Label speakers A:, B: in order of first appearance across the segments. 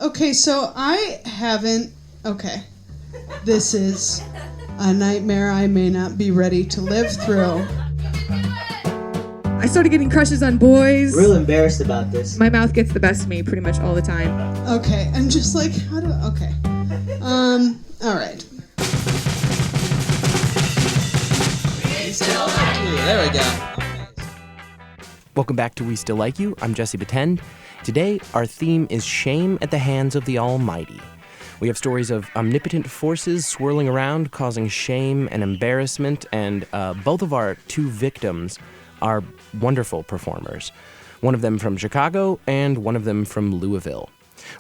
A: Okay, so this is a nightmare I may not be ready to live through.
B: I started getting crushes on boys.
C: Real embarrassed about this.
B: My mouth gets the best of me pretty much all the time.
A: Okay, I'm just like, all right.
D: There we go. Welcome back to We Still Like You. I'm Jesse Batend. Today, our theme is shame at the hands of the Almighty. We have stories of omnipotent forces swirling around, causing shame and embarrassment, and both of our two victims are wonderful performers. One of them from Chicago and one of them from Louisville.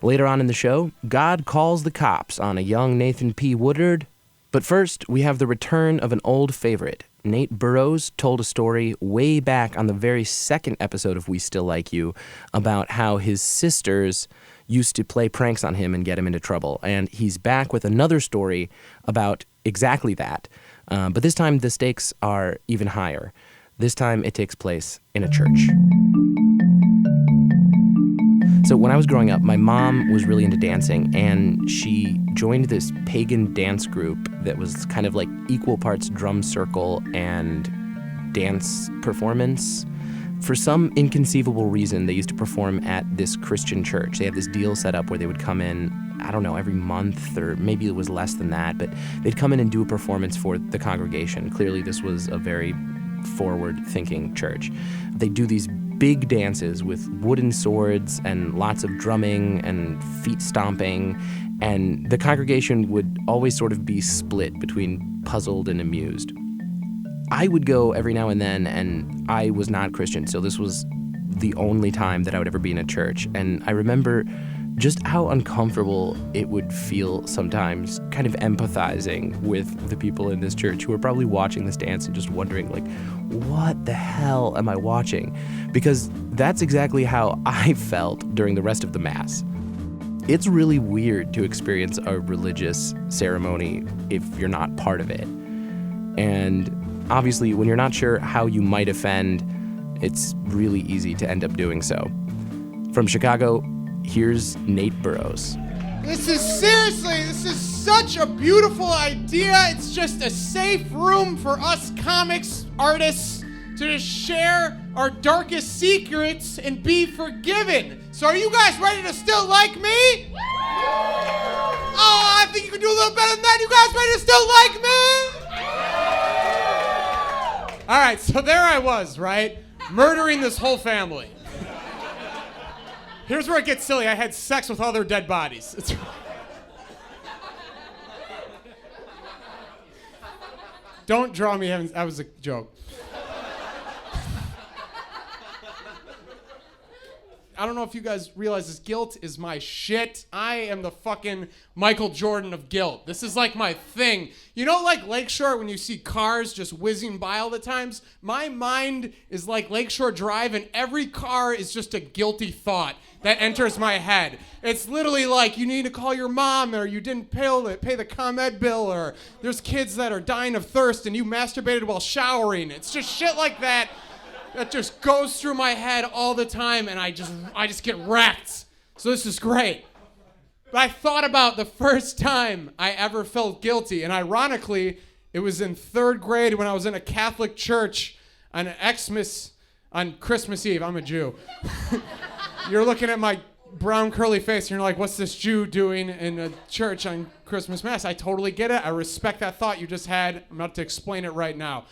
D: Later on in the show, God calls the cops on a young Nathan P. Woodard. But first, we have the return of an old favorite. Nate Burrows told a story way back on the very second episode of We Still Like You about how his sisters used to play pranks on him and get him into trouble. And he's back with another story about exactly that. But this time, the stakes are even higher. This time, it takes place in a church. So when I was growing up, my mom was really into dancing, and she joined this pagan dance group that was kind of like equal parts drum circle and dance performance. For some inconceivable reason, they used to perform at this Christian church. They had this deal set up where they would come in, I don't know, every month, or maybe it was less than that, but they'd come in and do a performance for the congregation. Clearly, this was a very forward-thinking church. They'd do these big dances with wooden swords and lots of drumming and feet stomping, and the congregation would always sort of be split between puzzled and amused. I would go every now and then, and I was not Christian, so this was the only time that I would ever be in a church, and I remember just how uncomfortable it would feel sometimes, kind of empathizing with the people in this church who are probably watching this dance and just wondering, like, what the hell am I watching? Because that's exactly how I felt during the rest of the Mass. It's really weird to experience a religious ceremony if you're not part of it. And obviously, when you're not sure how you might offend, it's really easy to end up doing so. From Chicago, here's Nate Burrows.
E: This is such a beautiful idea. It's just a safe room for us comics artists to just share our darkest secrets and be forgiven. So are you guys ready to still like me? Oh, I think you can do a little better than that. You guys ready to still like me? All right, so there I was, right? Murdering this whole family. Here's where it gets silly. I had sex with all their dead bodies. Don't draw me. That was a joke. I don't know if you guys realize this. Guilt is my shit. I am the fucking Michael Jordan of guilt. This is like my thing. You know, like Lakeshore, when you see cars just whizzing by all the times? My mind is like Lakeshore Drive, and every car is just a guilty thought that enters my head. It's literally like you need to call your mom, or you didn't pay the ComEd bill, or there's kids that are dying of thirst and you masturbated while showering. It's just shit like that just goes through my head all the time, and I just get wrecked. So this is great. But I thought about the first time I ever felt guilty, and ironically, it was in third grade when I was in a Catholic church on Christmas Eve. I'm a Jew. You're looking at my brown curly face, and you're like, what's this Jew doing in a church on Christmas Mass? I totally get it. I respect that thought you just had. I'm about to explain it right now.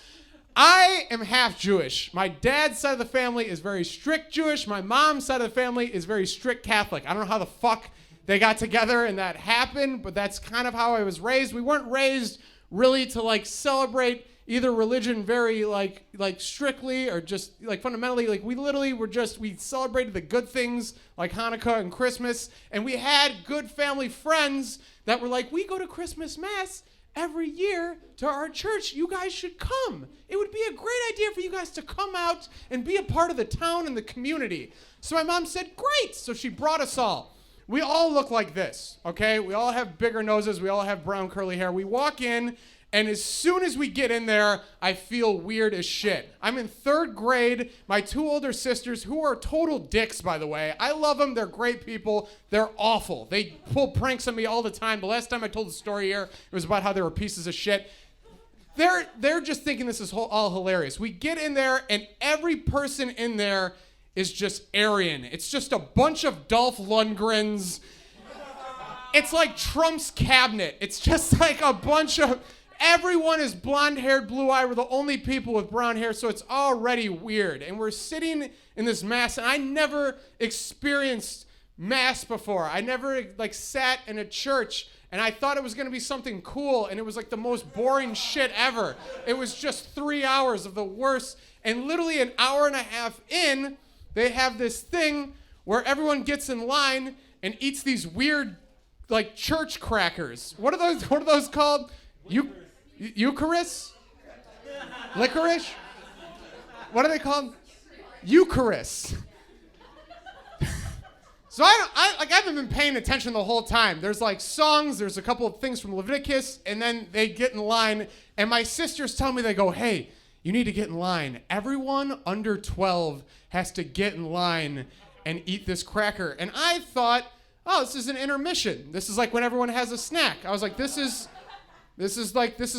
E: I am half Jewish. My dad's side of the family is very strict Jewish. My mom's side of the family is very strict Catholic. I don't know how the fuck they got together and that happened, but that's kind of how I was raised. We weren't raised really to like celebrate either religion very like strictly or just like fundamentally. Like we literally we celebrated the good things like Hanukkah and Christmas, and we had good family friends that were like, we go to Christmas Mass every year to our church. You guys should come. It would be a great idea for you guys to come out and be a part of the town and the community. So my mom said, great. So she brought us all. We all look like this, okay? We all have bigger noses. We all have brown curly hair. We walk in, And as soon as we get in there, I feel weird as shit. I'm in 3rd grade. My 2 older sisters, who are total dicks, by the way. I love them. They're great people. They're awful. They pull pranks on me all the time. The last time I told the story here, it was about how they were pieces of shit. They're just thinking this is all hilarious. We get in there, and every person in there is just Aryan. It's just a bunch of Dolph Lundgrens. It's like Trump's cabinet. It's just like a bunch of... Everyone is blonde-haired, blue-eyed. We're the only people with brown hair, so it's already weird. And we're sitting in this mass, and I never experienced mass before. I never sat in a church, and I thought it was going to be something cool, and it was like the most boring shit ever. It was just 3 hours of the worst. And literally an hour and a half in, they have this thing where everyone gets in line and eats these weird, church crackers. What are those called? Eucharist? Licorice? What are they called? Eucharist. So I haven't been paying attention the whole time. There's songs, there's a couple of things from Leviticus, and then they get in line, and my sisters tell me, they go, hey, you need to get in line. Everyone under 12 has to get in line and eat this cracker. And I thought, oh, this is an intermission. This is like when everyone has a snack. I was like, this is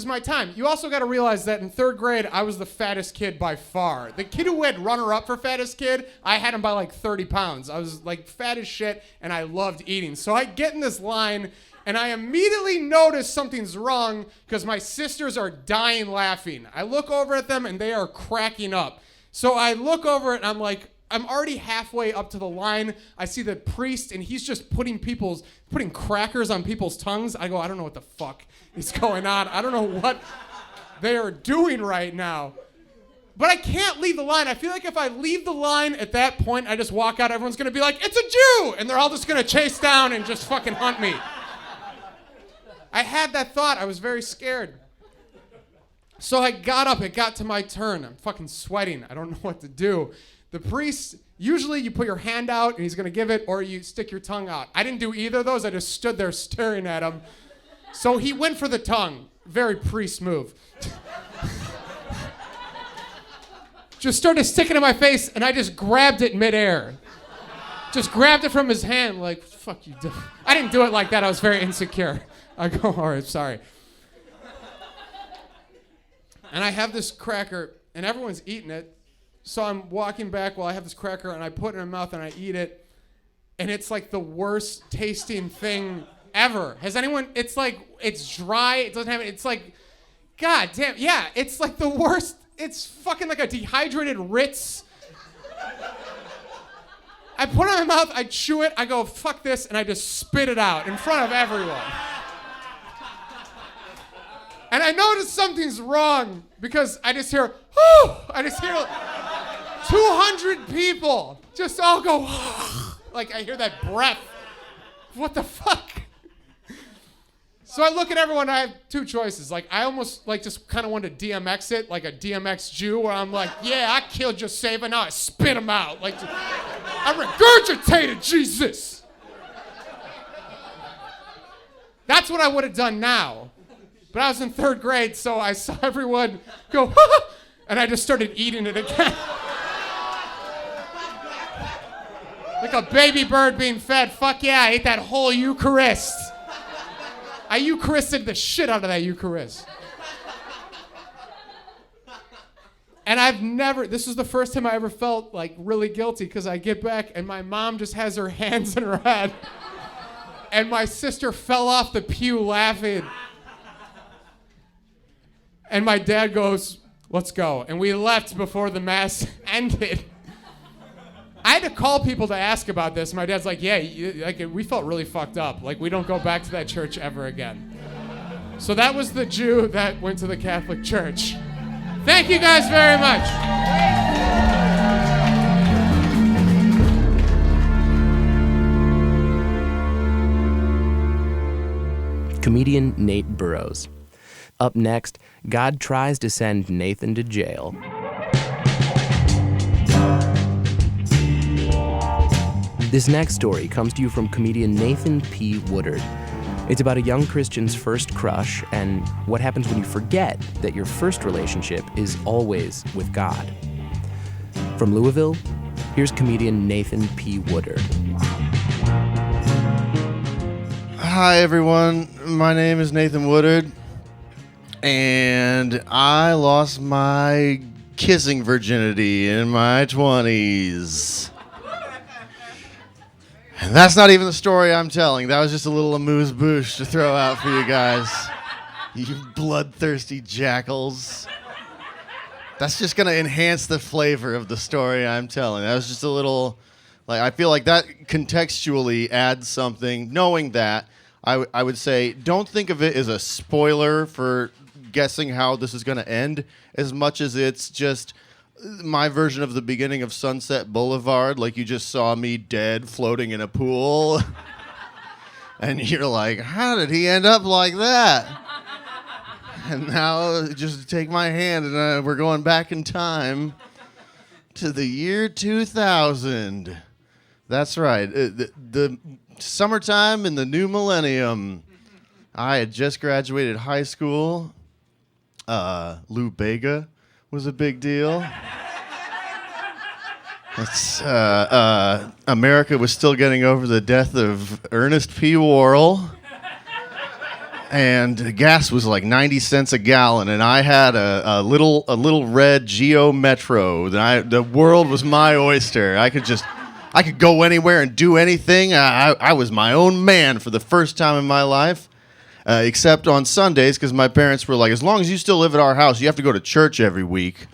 E: my time. You also got to realize that in 3rd grade, I was the fattest kid by far. The kid who had runner-up for fattest kid, I had him by 30 pounds. I was fat as shit, and I loved eating. So I get in this line, and I immediately notice something's wrong because my sisters are dying laughing. I look over at them, and they are cracking up. So I look over, and I'm already halfway up to the line. I see the priest, and he's just putting crackers on people's tongues. I go, I don't know what the fuck is going on. I don't know what they are doing right now. But I can't leave the line. I feel like if I leave the line at that point, I just walk out, everyone's going to be like, it's a Jew! And they're all just going to chase down and just fucking hunt me. I had that thought. I was very scared. So I got up. It got to my turn. I'm fucking sweating. I don't know what to do. The priest, usually you put your hand out and he's going to give it, or you stick your tongue out. I didn't do either of those. I just stood there staring at him. So he went for the tongue. Very priest move. Just started sticking in my face, and I just grabbed it midair. Just grabbed it from his hand, like, fuck you. I didn't do it like that. I was very insecure. I go, all right, sorry. And I have this cracker, and everyone's eating it. So I'm walking back while I have this cracker, and I put it in my mouth, and I eat it. And it's like the worst tasting thing ever. Has anyone, it's dry, it doesn't have, it's like, god damn, yeah, it's like the worst, it's fucking like a dehydrated Ritz. I put it in my mouth, I chew it, I go, fuck this, and I just spit it out in front of everyone. And I notice something's wrong because I just hear, whoo! I just hear 200 people just all go, like I hear that breath. What the fuck? So I look at everyone, I have two choices. Like, I almost, just kind of wanted to DMX it, like a DMX Jew, where I'm like, yeah, I killed Josefa, now I spit him out. I regurgitated Jesus. That's what I would have done now. But I was in 3rd grade, so I saw everyone go, and I just started eating it again. Like a baby bird being fed. Fuck yeah, I ate that whole Eucharist. I Eucharisted the shit out of that Eucharist. And this was the first time I ever felt really guilty, because I get back and my mom just has her hands in her head. And my sister fell off the pew laughing. And my dad goes, let's go. And we left before the mass ended. I had to call people to ask about this. My dad's like, yeah, we felt really fucked up. We don't go back to that church ever again. So that was the Jew that went to the Catholic Church. Thank you guys very much.
D: Comedian Nate Burrows. Up next, God tries to send Nathan to jail. This next story comes to you from comedian Nathan P. Woodard. It's about a young Christian's first crush and what happens when you forget that your first relationship is always with God. From Louisville, here's comedian Nathan P. Woodard.
C: Hi, everyone. My name is Nathan Woodard, and I lost my kissing virginity in my 20s. And that's not even the story I'm telling. That was just a little amuse-bouche to throw out for you guys. You bloodthirsty jackals. That's just going to enhance the flavor of the story I'm telling. That was just a little... I feel like that contextually adds something. Knowing that, I would say don't think of it as a spoiler for guessing how this is going to end as much as it's just my version of the beginning of Sunset Boulevard. Like you just saw me dead floating in a pool. And you're like, how did he end up like that? And now just take my hand and we're going back in time to the year 2000. That's right. The summertime in the new millennium. I had just graduated high school. Lou Bega was a big deal. America was still getting over the death of Ernest P. Worrell. And gas was like 90 cents a gallon, and I had a little red Geo Metro. The world was my oyster. I could go anywhere and do anything. I was my own man for the first time in my life, except on Sundays, because my parents were like, as long as you still live at our house, you have to go to church every week.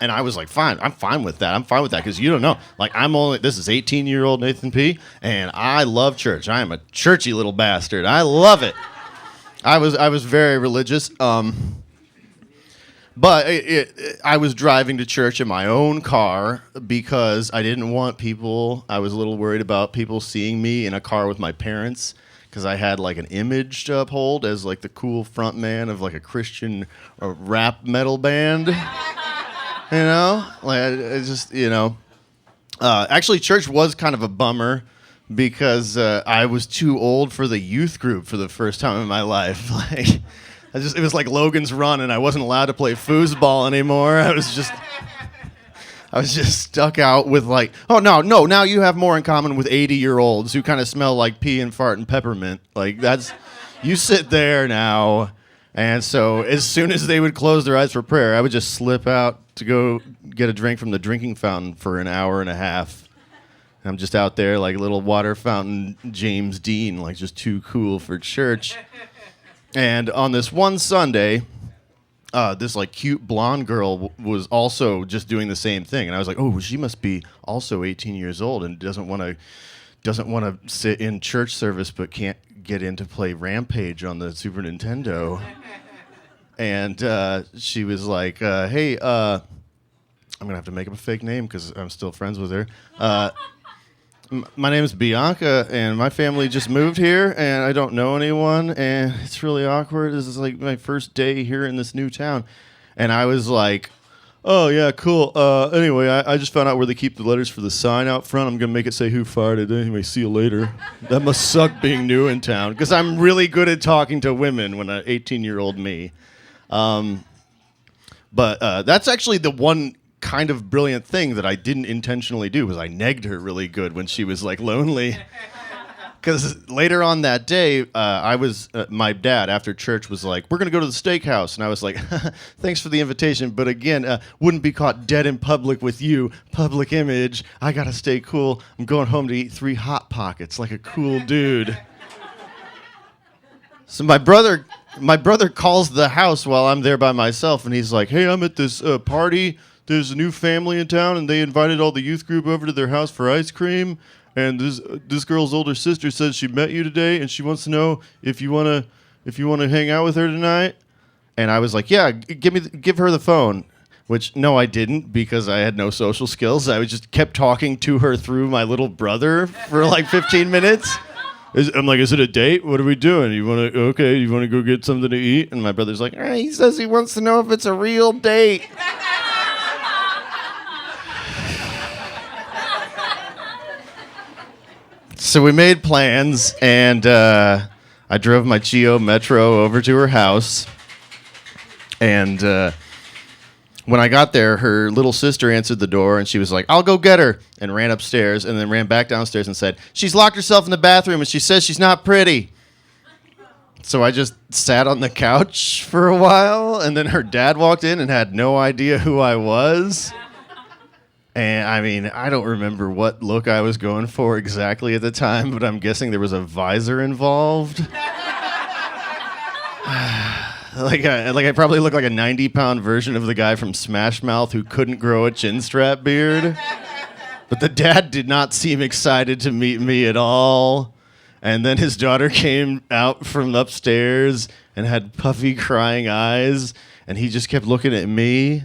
C: And I was like, fine, I'm fine with that. Because you don't know. Like, this is 18-year-old Nathan P., and I love church. I am a churchy little bastard. I love it. I was very religious. But I was driving to church in my own car because I didn't want people, I was a little worried about people seeing me in a car with my parents because I had like an image to uphold as like the cool front man of like a Christian rap metal band. You know? Actually, church was kind of a bummer because I was too old for the youth group for the first time in my life. It was like Logan's Run, and I wasn't allowed to play foosball anymore. I was just stuck out with like, oh no, now you have more in common with 80-year-olds who kind of smell like pee and fart and peppermint. Like you sit there now. And so as soon as they would close their eyes for prayer, I would just slip out to go get a drink from the drinking fountain for an hour and a half. I'm just out there like a little water fountain James Dean, like just too cool for church. And on this one Sunday, this like cute blonde girl was also just doing the same thing. And I was like, oh, she must be also 18 years old and doesn't want to sit in church service but can't get in to play Rampage on the Super Nintendo. And she was like, hey, I'm going to have to make up a fake name because I'm still friends with her. My name is Bianca, and my family just moved here, and I don't know anyone, and it's really awkward. This is like my first day here in this new town. And I was like, oh, yeah, cool. Anyway, I just found out where they keep the letters for the sign out front. I'm going to make it say who farted. Anyway, see you later. That must suck being new in town, because I'm really good at talking to women when I'm 18-year-old me. But that's actually the one kind of brilliant thing that I didn't intentionally do, was I negged her really good when she was like lonely. Because later on that day, my dad after church was like, we're going to go to the steakhouse. And I was like, thanks for the invitation. But again, wouldn't be caught dead in public with you. Public image. I got to stay cool. I'm going home to eat 3 Hot Pockets like a cool dude. So my brother calls the house while I'm there by myself. And he's like, hey, I'm at this party. There's a new family in town, and they invited all the youth group over to their house for ice cream. And this girl's older sister says she met you today, and she wants to know if you wanna hang out with her tonight. And I was like, yeah, give her the phone. Which no, I didn't, because I had no social skills. I just kept talking to her through my little brother for like 15 minutes. I'm like, is it a date? What are we doing? You want to go get something to eat? And my brother's like, he says he wants to know if it's a real date. So we made plans, and I drove my Geo Metro over to her house, and when I got there, her little sister answered the door, and she was like, "I'll go get her," and ran upstairs, and then ran back downstairs and said, "She's locked herself in the bathroom, and she says she's not pretty." So I just sat on the couch for a while, and then her dad walked in and had no idea who I was. And I mean, I don't remember what look I was going for exactly at the time, but I'm guessing there was a visor involved. I probably look like a 90-pound version of the guy from Smash Mouth who couldn't grow a chin strap beard. But the dad did not seem excited to meet me at all. And then his daughter came out from upstairs and had puffy, crying eyes, and he just kept looking at me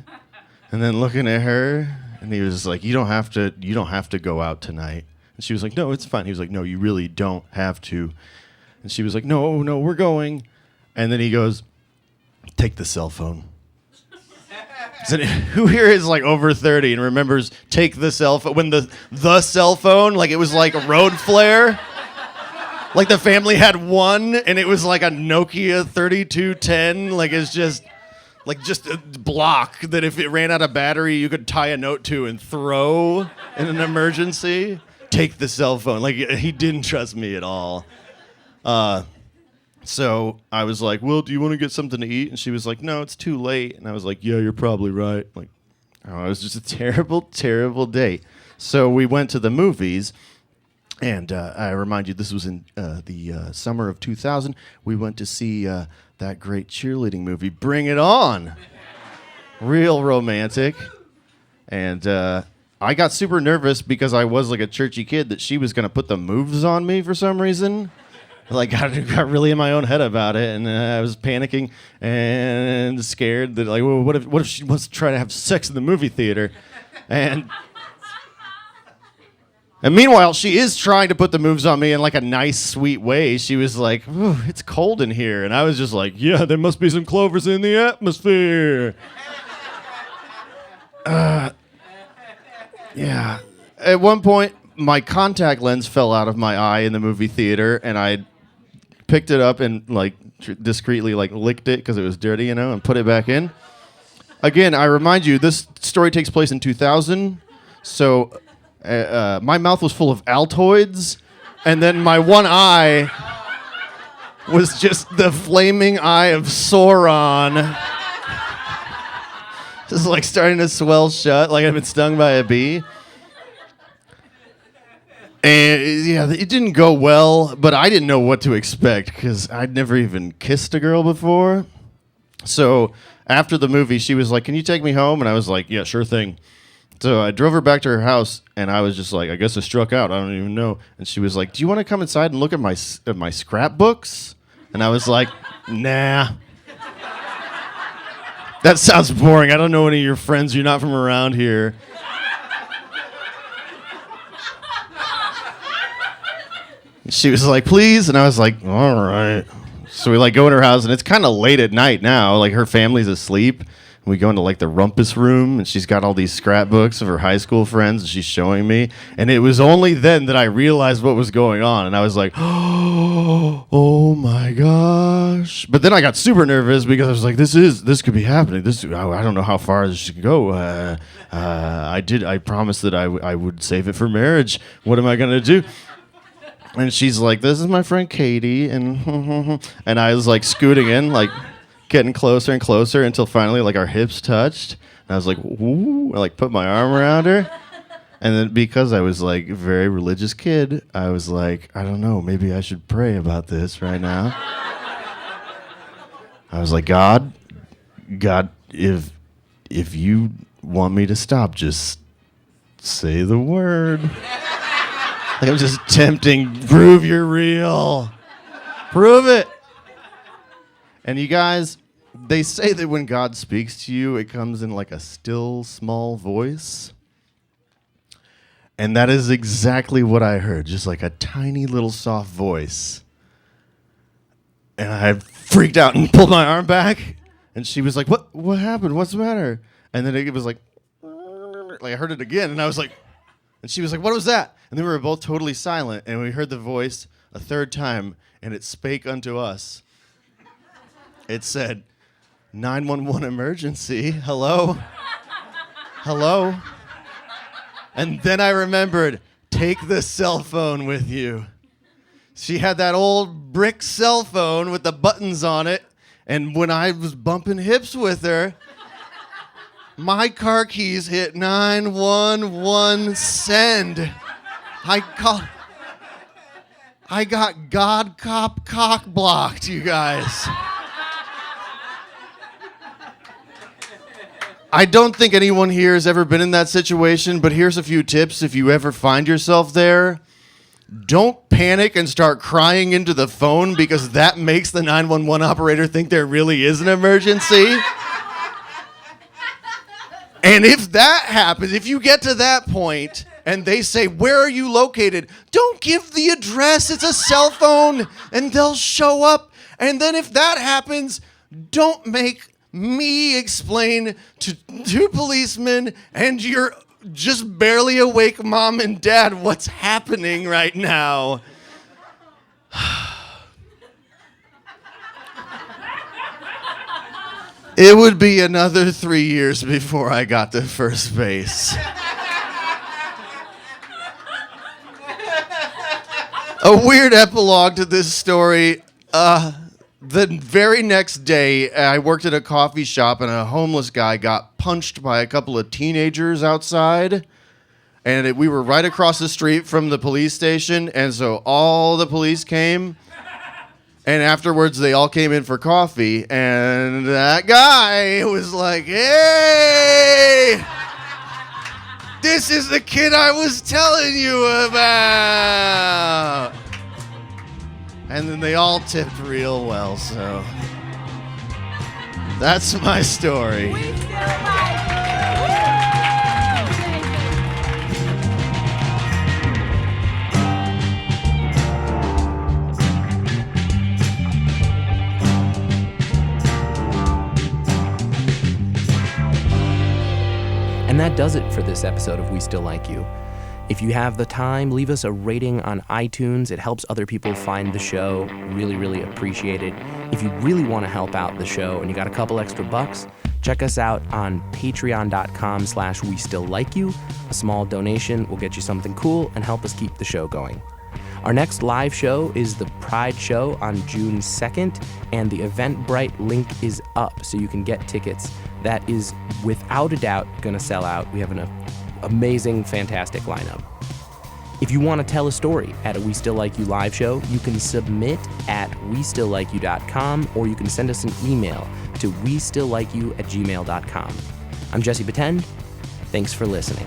C: and then looking at her, and he was like, "You don't have to go out tonight." And she was like, "No, it's fine." He was like, "No, you really don't have to." And she was like, "No, we're going." And then he goes, "Take the cell phone." So who here is like over 30 and remembers take the cell phone when the cell phone, like it was like a road flare? Like the family had one, and it was like a Nokia 3210. Like it's just a block that if it ran out of battery, you could tie a note to and throw in an emergency. Take the cell phone. Like he didn't trust me at all. So I was like, "Well, do you want to get something to eat?" And she was like, "No, it's too late." And I was like, "Yeah, you're probably right." Like, oh, it was just a terrible, terrible date. So we went to the movies. And I remind you, this was in the summer of 2000. We went to see that great cheerleading movie, Bring It On. Real romantic. And I got super nervous because I was like a churchy kid that she was going to put the moves on me for some reason. Like, I got really in my own head about it, and I was panicking and scared that, like, well, what if she wants to try to have sex in the movie theater? And meanwhile, she is trying to put the moves on me in like a nice, sweet way. She was like, "Ooh, it's cold in here." And I was just like, "Yeah, there must be some clovers in the atmosphere." Yeah. At one point, my contact lens fell out of my eye in the movie theater, and I picked it up and like discreetly like licked it because it was dirty, and put it back in. Again, I remind you, this story takes place in 2000, so my mouth was full of Altoids, and then my one eye was just the flaming eye of Sauron. Just like starting to swell shut, like I've been stung by a bee. And yeah, it didn't go well, but I didn't know what to expect because I'd never even kissed a girl before. So after the movie, she was like, "Can you take me home?" And I was like, "Yeah, sure thing." So I drove her back to her house, and I was just like, "I guess I struck out. I don't even know." And she was like, "Do you want to come inside and look at my scrapbooks?" And I was like, "Nah. That sounds boring. I don't know any of your friends. You're not from around here." She was like, "Please," and I was like, "All right." So we like go in her house, and it's kind of late at night now. Like her family's asleep. And we go into like the rumpus room, and she's got all these scrapbooks of her high school friends, and she's showing me. And it was only then that I realized what was going on, and I was like, "Oh my gosh!" But then I got super nervous because I was like, "This could be happening. I don't know how far this can go." I promised that I would save it for marriage. What am I gonna do? And she's like, "This is my friend Katie," and I was like scooting in, like getting closer and closer until finally like our hips touched. And I was like, "Ooh," I like put my arm around her. And then because I was like a very religious kid, I was like, "I don't know, maybe I should pray about this right now." I was like, God, if you want me to stop, just say the word." Like I'm just tempting, prove you're real. Prove it. And you guys, they say that when God speaks to you, it comes in like a still, small voice. And that is exactly what I heard, just like a tiny little soft voice. And I freaked out and pulled my arm back. And she was like, What happened? What's the matter? And then it was like I heard it again, and I was like, and she was like, "What was that?" And then we were both totally silent, and we heard the voice a third time, and it spake unto us. It said, 911 emergency. Hello? Hello? And then I remembered, take the cell phone with you. She had that old brick cell phone with the buttons on it, and when I was bumping hips with her, my car keys hit 911 send. I got God cop cock blocked, you guys. I don't think anyone here has ever been in that situation, but here's a few tips if you ever find yourself there. Don't panic and start crying into the phone because that makes the 911 operator think there really is an emergency. And if that happens, if you get to that point and they say, where are you located? Don't give the address. It's a cell phone and they'll show up. And then if that happens, don't make me explain to two policemen and your just barely awake mom and dad what's happening right now. It would be another 3 years before I got to first base. A weird epilogue to this story. The very next day, I worked at a coffee shop and a homeless guy got punched by a couple of teenagers outside. And we were right across the street from the police station, and so all the police came. And afterwards, they all came in for coffee, and that guy was like, hey, this is the kid I was telling you about. And then they all tipped real well, so that's my story.
D: And that does it for this episode of We Still Like You. If you have the time, leave us a rating on iTunes. It helps other people find the show. Really, really appreciate it. If you really want to help out the show and you got a couple extra bucks, check us out on patreon.com/We Still Like You. A small donation will get you something cool and help us keep the show going. Our next live show is the Pride Show on June 2nd, and the Eventbrite link is up so you can get tickets. That is without a doubt going to sell out. We have an amazing, fantastic lineup. If you want to tell a story at a We Still Like You live show, you can submit at westilllikeyou.com, or you can send us an email to westilllikeyou@gmail.com. I'm Jesse Batend. Thanks for listening.